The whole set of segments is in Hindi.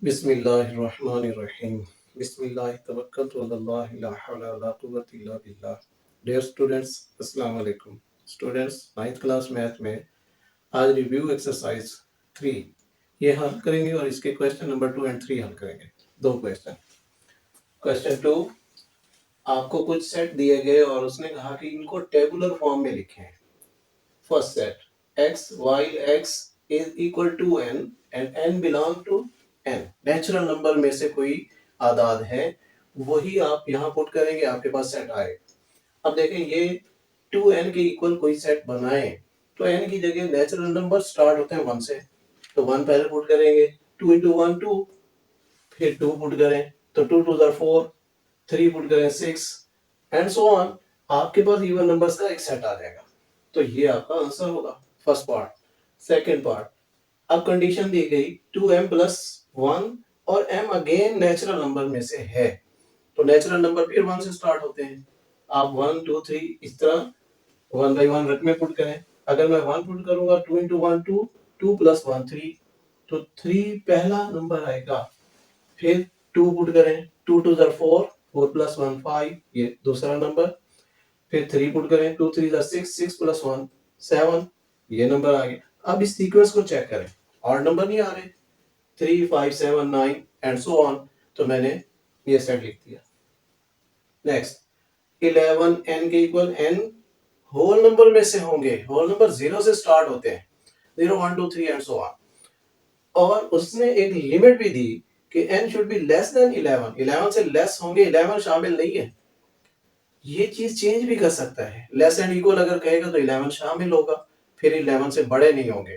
बिस्मिल्लाहिर्रहमानिर्रहीम। बिस्मिल्लाह तवक्कलतु अल्लाह ला हौला वला कुव्वता इल्ला बिल्लाह। डियर स्टूडेंट्स, अस्सलाम वालेकुम। स्टूडेंट्स, 9th क्लास मैथ में आज रिव्यू एक्सरसाइज 3 ये हल करेंगे और इसके क्वेश्चन नंबर 2 एंड 3 हल करेंगे। दो क्वेश्चन। क्वेश्चन 2, आपको कुछ सेट दिए गए और उसने कहा कि इनको टेबुलर फॉर्म में लिखें। First set, x while x is equal to n and n belong to n, natural number में से कोई आदाद है, वही आप यहाँ पुट करेंगे, आपके पास सेट आएगा। अब देखें, ये 2n के इक्वल कोई सेट बनाए तो n की जगह नेचुरल नंबर स्टार्ट होते हैं 1 से, तो 1 पहले पुट करेंगे, 2 इंटू 1 2, फिर 2 पुट करें तो 2 2 4, 3 पुट करें 6 एंड सो ऑन। आपके पास इवन नंबर्स का एक सेट आ जाएगा। तो ये आपका आंसर होगा, फर्स्ट पार्ट। सेकंड पार्ट, अब कंडीशन दी गई 2m प्लस 1 और m अगेन नेचुरल नंबर में से है, तो नेचुरल नंबर फिर 1 से स्टार्ट होते हैं। आप 1 2 3 इस तरह 1 बाई 1 रकमे पुट करें। अगर मैं 1 पुट करूंगा 2 इंटू 1 2, 2 प्लस 1 3, तो 3 पहला नंबर आएगा। फिर 2 पुट करें, 2 2 4, 4 प्लस 1 5, ये दूसरा नंबर। फिर 3 पुट करें, 2 3 6, 6 प्लस 1 7, ये नंबर आ गया। अब इस सीक्वेंस को चेक करें, और नंबर नहीं आ रहे, 3 5 7 9 एंड सो ऑन, तो मैंने ये सेट लिख दिया। नेक्स्ट, 11 n के इक्वल n होल नंबर में से होंगे। होल नंबर 0 से स्टार्ट होते हैं, 0 1 2 3 एंड सो ऑन। और उसने एक लिमिट भी दी कि n should be less than 11, 11 से लेस होंगे, 11 शामिल नहीं है। ये चीज चेंज भी कर सकता है, लेस एंड इक्वल अगर कहेगा तो 11 शामिल होगा, फिर 11 से बड़े नहीं होंगे।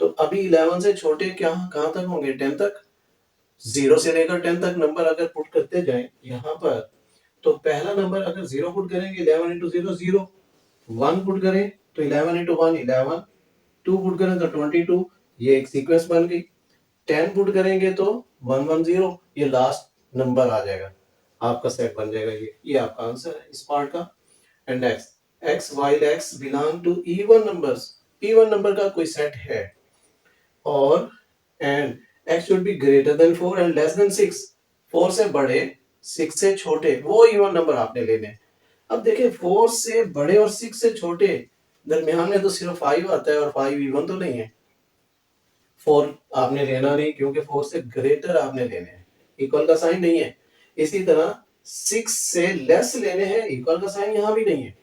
तो अभी 11 से छोटे क्या कहां तक होंगे, 10 तक। 0 से लेकर 10 तक नंबर अगर पुट करते जाएं यहाँ पर, तो पहला नंबर अगर 0 पुट करेंगे 11 इंटू 0 0, 1 पुट करें तो 11 इंटू 1 11, 2 पुट करें तो 22, ये एक सीक्वेंस बन गई। 10 पुट करेंगे तो 110, ये लास्ट नंबर आ जाएगा, आपका सेट बन जाएगा। ये आपका आंसर है इस पार्ट का। And next, x while x belong to even numbers, even number का कोई सेट है, और and x should be greater than 4 and less than 6, 4 से बड़े 6 से छोटे, वो इवन नंबर आपने लेने। अब देखिए, 4 से बड़े और 6 से छोटे, दरमियान में तो सिर्फ 5 आता है और 5 इवन तो नहीं है। 4 आपने लेना नहीं, क्योंकि 4 से ग्रेटर आपने लेने हैं, इक्वल का साइन नहीं है। इसी तरह 6 से लेस लेने हैं, इक्वल का साइन यहाँ भी नहीं है।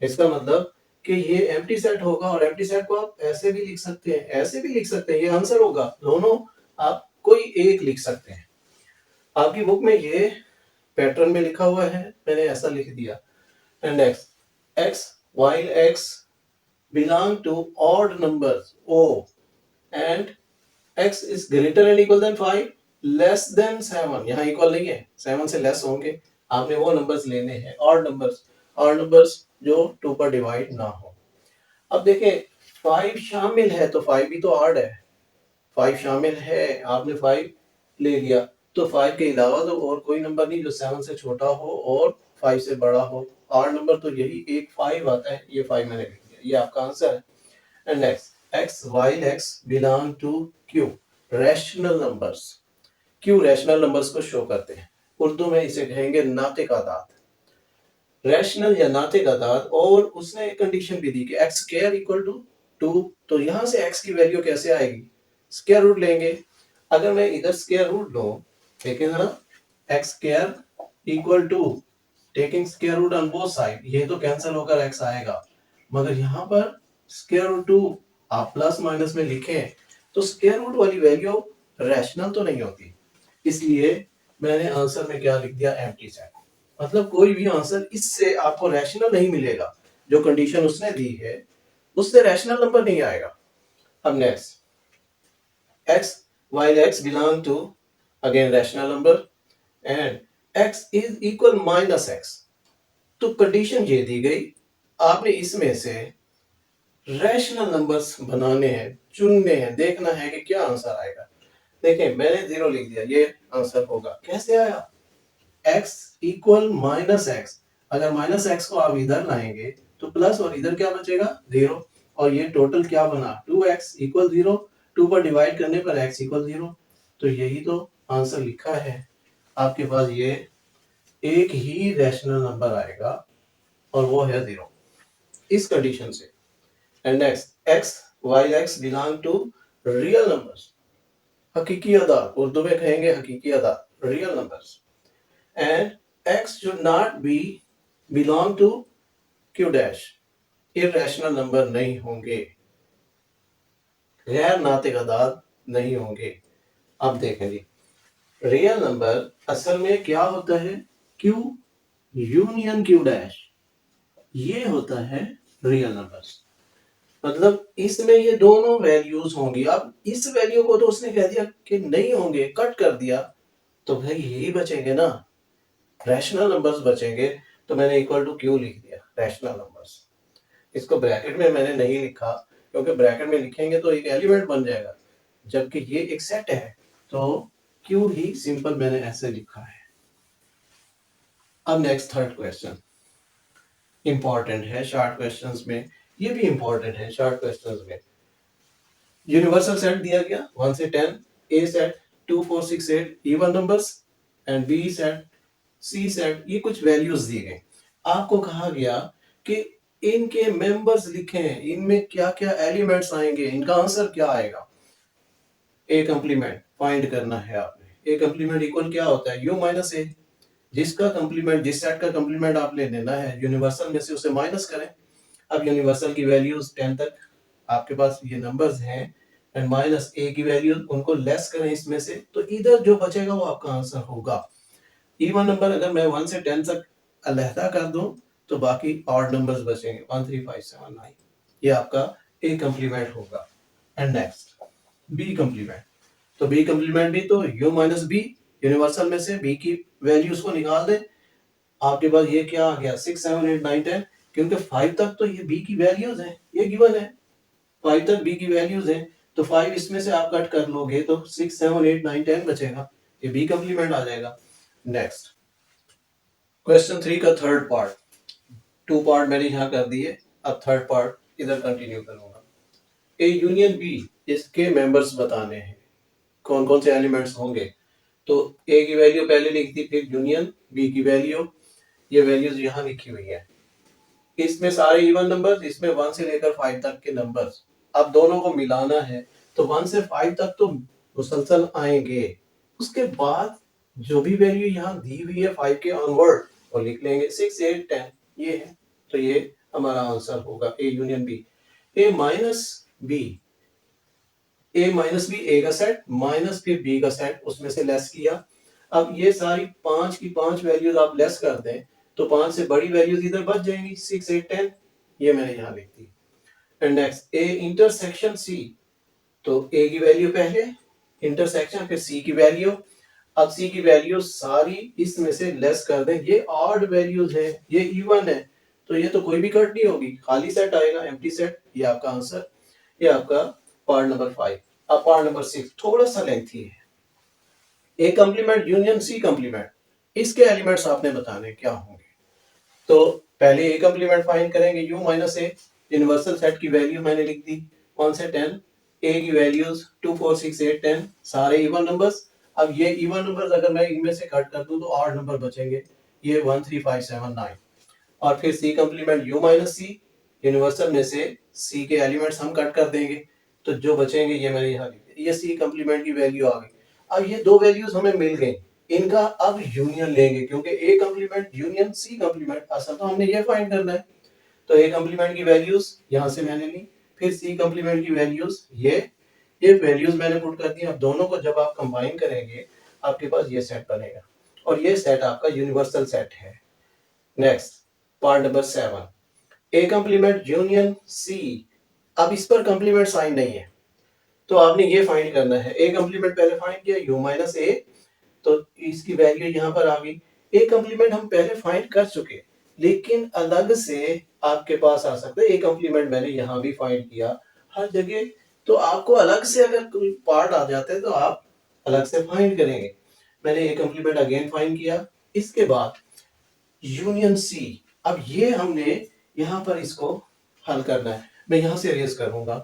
इसका मतलब कि ये एम्प्टी सेट होगा, और एम्प्टी सेट को आप ऐसे भी लिख सकते हैं, ऐसे भी लिख सकते हैं, ये आंसर होगा। दोनों आप कोई एक लिख सकते हैं। आपकी बुक में ये पैटर्न में लिखा हुआ है, मैंने ऐसा लिख दिया। And next, x while x belong to odd numbers o and x is greater and equal than 5 less than 7, यहाँ इक्वल नहीं है, 7 से लेस होंगे। आपने वो नंबर्स लेने हैं, ऑड नंबर्स, ऑड नंबर्स जो 2 पर डिवाइड ना हो। अब देखें, 5 शामिल है तो 5 भी तो ऑड है, 5 शामिल है, आपने 5 ले लिया, तो 5 के अलावा तो और कोई नंबर नहीं जो 7 से छोटा हो और 5 से बड़ा हो। ऑड नंबर तो यही एक 5 आता है, ये 5 मैंने लिख दिया, ये आपका आंसर है। And next, x while x belong to q, rational numbers. q rational numbers को शो करते हैं, उर्दू में इसे कहेंगे नातिक आदाद, रैशनल या नातिक आदाद। और उसने एक कंडीशन भी दी कि x स्क्वायर इक्वल टू 2, तो यहां से x की वैल्यू कैसे आएगी, स्क्वायर रूट लेंगे। अगर मैं इधर स्क्वायर रूट लूं, देखिए जरा, x square equal to, taking square root on both side, ये तो कैंसिल होकर x आएगा। मगर यहाँ पर स्क्वायर रूट 2 आप प्लस माइनस में लिखें तो स्क्वायर रूट वाली वैल्यू रैशनल तो नहीं होती, इसलिए मैंने आंसर में क्या लिख दिया, एम्प्टी सेट। मतलब कोई भी आंसर इससे आपको रैशनल नहीं मिलेगा, जो कंडीशन उसने दी है उससे रैशनल नंबर नहीं आएगा। अब next, x while x belong to again rational number and x is equal minus x, तो कंडीशन ये दी गई, आपने इसमें से रैशनल नंबर्स बनाने हैं, चुनने हैं, देखना है कि क्या आंसर आएगा। देखें, मैंने 0 लिख दिया, ये आंसर होगा। कैसे आया, x इक्वल माइनस एक्स, अगर माइनस एक्स को आप इधर लाएंगे तो प्लस, और इधर क्या बचेगा 0, और ये टोटल क्या बना 2x इक्वल 0, 2 पर डिवाइड करने पर x इक्वल 0, तो यही तो आंसर लिखा है। आपके पास ये एक ही रैशनल नंबर आएगा और वो है 0 इस कंडीशन से। And next, x while x belong to real numbers, हकीकी अदाद, उर्दू में कहेंगे हकीकी अदाद, real numbers. And x should not be belong to Q dash, irrational number नहीं होंगे, गैर नातिक अदाद नहीं होंगे। अब देखें जी, रियल नंबर असल में क्या होता है, क्यू यूनियन क्यू डैश, ये होता है रियल नंबर्स। मतलब इसमें ये दोनों वैल्यूज होंगी। अब इस वैल्यू को तो उसने कह दिया कि नहीं होंगे, कट कर दिया, तो भाई यही बचेंगे ना, रैशनल नंबर्स बचेंगे। तो मैंने इक्वल टू क्यू लिख दिया, रैशनल नंबर्स। इसको ब्रैकेट में मैंने नहीं लिखा क्योंकि ब्रैकेट में लिखेंगे तो एक एलिमेंट बन जाएगा, जबकि ये एक सेट है, तो क्यू ही सिंपल मैंने ऐसे लिखा है। अब नेक्स्ट थर्ड क्वेश्चन इंपॉर्टेंट है शॉर्ट क्वेश्चंस में, ये भी इंपॉर्टेंट है शॉर्ट क्वेश्चंस में। यूनिवर्सल सेट दिया गया 1 से 10, A set 2 4 6 8 even numbers, and B set, C set, ये कुछ वैल्यूज दिए गए। आपको कहा गया कि इनके मेंबर्स लिखें, इनमें क्या क्या एलिमेंट्स आएंगे, इनका आंसर क्या आएगा। ए कंप्लीमेंट फाइंड करना है आपने। ए कंप्लीमेंट इक्वल क्या होता है, यू माइनस ए। जिसका कंप्लीमेंट, जिस सेट का कंप्लीमेंट आपने लेना है यूनिवर्सल में से, उसे माइनस करें। अब यूनिवर्सल की वैल्यूज 10 तक आपके पास ये नंबर्स हैं, एंड माइनस ए की वैल्यू उनको लेस करें इसमें से, तो इधर जो बचेगा वो आपका आंसर होगा। इवन नंबर अगर मैं 1 से 10 तक अलहदा कर दूं तो बाकी ऑड नंबर्स बचेंगे 1 3 5 7 9, ये आपका ए कंप्लीमेंट होगा। एंड नेक्स्ट बी कंप्लीमेंट, तो बी कंप्लीमेंट भी तो यू माइनस बी, यूनिवर्सल में से बी की वैल्यूज को निकाल दें। आपके पास ये क्या आ गया 6 7 8 9 10, क्योंकि 5 तक तो ये बी की वैल्यूज हैं, ये गिवन है 5 तक बी की वैल्यूज हैं, तो 5 इसमें से आप कट कर लोगे तो 6 7 8 9 10 बचेगा, ये बी कंप्लीमेंट आ जाएगा। नेक्स्ट क्वेश्चन 3 का थर्ड पार्ट, 2 पार्ट मैंने यहाँ कर दिए, अब थर्ड पार्ट इधर कंटिन्यू करूंगा। ए यूनियन बी, इसके मेंबर्स बताने हैं, कौन कौन से एलिमेंट्स होंगे। तो ए की वैल्यू पहले लिख दी, फिर यूनियन बी की वैल्यू, ये वैल्यूज यहाँ लिखी हुई है। इसमें सारे इवन नंबर्स, इसमें 1 से लेकर 5 तक के नंबर्स। अब दोनों को मिलाना है तो 1 से 5 तक तो मुसलसल आएंगे, उसके बाद जो भी वैल्यू यहाँ दी हुई है 5 के ऑनवर्ड वो लिख लेंगे, 6 8 10 ये है। तो ये हमारा आंसर होगा A union B. A minus B, A minus B A का सेट माइनस फिर बी का सेट, उसमें से लेस किया। अब ये सारी 5 की 5 वैल्यूज आप लेस कर दें तो 5 से बड़ी वैल्यूज इधर बच जाएंगी, 6 8 10, ये मैंने यहाँ लिख दी। And next A intersection C, तो ए की वैल्यू पहले, इंटरसेक्शन फिर सी की वैल्यू। अब सी की वैल्यू सारी इसमें से लेस कर दें, ये ऑड वैल्यूज है, ये इवन है, तो ये तो कोई भी कट नहीं होगी, खाली सेट आएगा, एम्प्टी सेट, ये आपका आंसर, ये आपका पार्ट नंबर 5। अब पार्ट नंबर 6 थोड़ा सा लेंथी है, ए कंप्लीमेंट यूनियन सी कंप्लीमेंट, इसके एलिमेंट्स आपने बताने क्या होंगे। तो पहले ए कंप्लीमेंट फाइंड करेंगे, you minus A, universal set की वैल्यू मैंने लिख दी 1 से 10, ए की वैल्यूज 2 4 6 8 10 सारे इवन नंबर्स। अब ये इवन नंबर्स अगर मैं इनमें से कट कर दूं तो ऑड नंबर बचेंगे, ये 1 3 5 7 9। और फिर C complement U minus C, universal में से सी के एलिमेंट्स हम कट कर देंगे, तो जो बचेंगे ये मैंने यहाँ लिख दिया, ये सी कंप्लीमेंट की वैल्यू आ गई। अब ये दो वैल्यूज हमें मिल गई, इनका अब यूनियन लेंगे, क्योंकि ए कंप्लीमेंट यूनियन सी कंप्लीमेंट असल तो हमने ये फाइंड करना है। तो ए कंप्लीमेंट की वैल्यूज यहाँ से मैंने ली, फिर सी कंप्लीमेंट की वैल्यूज, ये वैल्यूज मैंने पुट कर दी। अब दोनों को जब आप कंबाइन करेंगे आपके पास ये सेट बनेगा, और ये सेट आपका यूनिवर्सल सेट है। नेक्स्ट पार्ट नंबर 7, ए कंप्लीमेंट यूनियन सी। अब इस पर कंप्लीमेंट साइन नहीं है, तो आपने ये फाइंड करना है, ए कंप्लीमेंट पहले फाइंड किया यू माइनस ए, तो इसकी वैल्यू यहाँ पर आ गई। ए कंप्लीमेंट हम पहले फाइंड कर चुके, लेकिन अलग से आपके पास आ सकता है। ए कंप्लीमेंट मैंने यहाँ भी फाइंड किया हर जगह, तो आपको अलग से अगर कोई पार्ट आ जाता है तो आप अलग से फाइंड करेंगे। मैंने ए कंप्लीमेंट अगेन फाइंड किया, इसके बाद यूनियन सी। अब ये हमने यहाँ पर इसको हल करना है, मैं यहाँ से रेज करूंगा।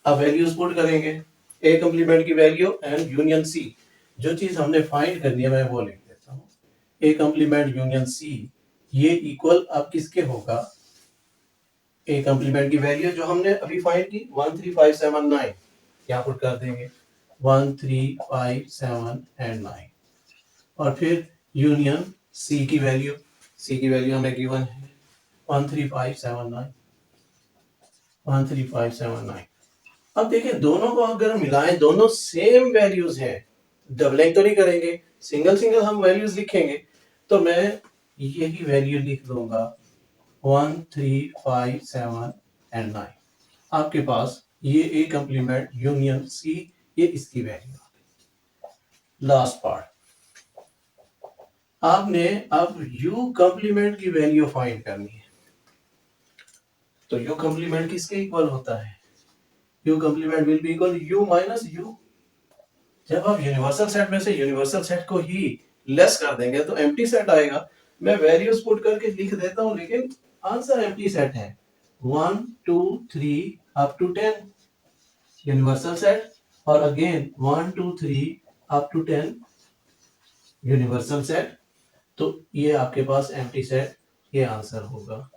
अब वैल्यूज पुट करेंगे, ए कंप्लीमेंट की वैल्यू एंड यूनियन सी। जो चीज हमने फाइंड करनी है मैं वो लिख देता हूँ, ए कंप्लीमेंट यूनियन सी, ये इक्वल अब किसके होगा, ए कंप्लीमेंट की वैल्यू जो हमने अभी फाइंड की 13579, यहाँ पुट कर देंगे 13579 एंड 9, और फिर यूनियन सी की वैल्यू, सी की वैल्यू हमें गिवन है 13579, 13579। अब देखिए दोनों को अगर मिलाएं, दोनों सेम वैल्यूज हैं, डबलिंग तो नहीं करेंगे, सिंगल सिंगल हम वैल्यूज लिखेंगे। तो मैं यही वैल्यू लिख दूंगा 1357 एंड 9। आपके पास ये ए कंप्लीमेंट यूनियन सी, ये इसकी वैल्यू। लास्ट पार्ट, आपने अब यू कंप्लीमेंट की वैल्यू फाइंड करनी है। तो यू कंप्लीमेंट किसके इक्वल होता है, you complement will be equal you minus you. जब आप यूनिवर्सल सेट में से यूनिवर्सल सेट को ही लेस कर देंगे तो एम्प्टी सेट आएगा। मैं वैल्यूज पुट करके लिख देता हूं, लेकिन आंसर एम्प्टी सेट है, 1 2 3 अप टू 10 यूनिवर्सल सेट, और again 1 2 3 up to 10 universal set. तो ये आपके पास एम्प्टी सेट, ये आंसर होगा।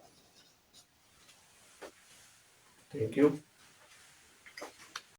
Thank you.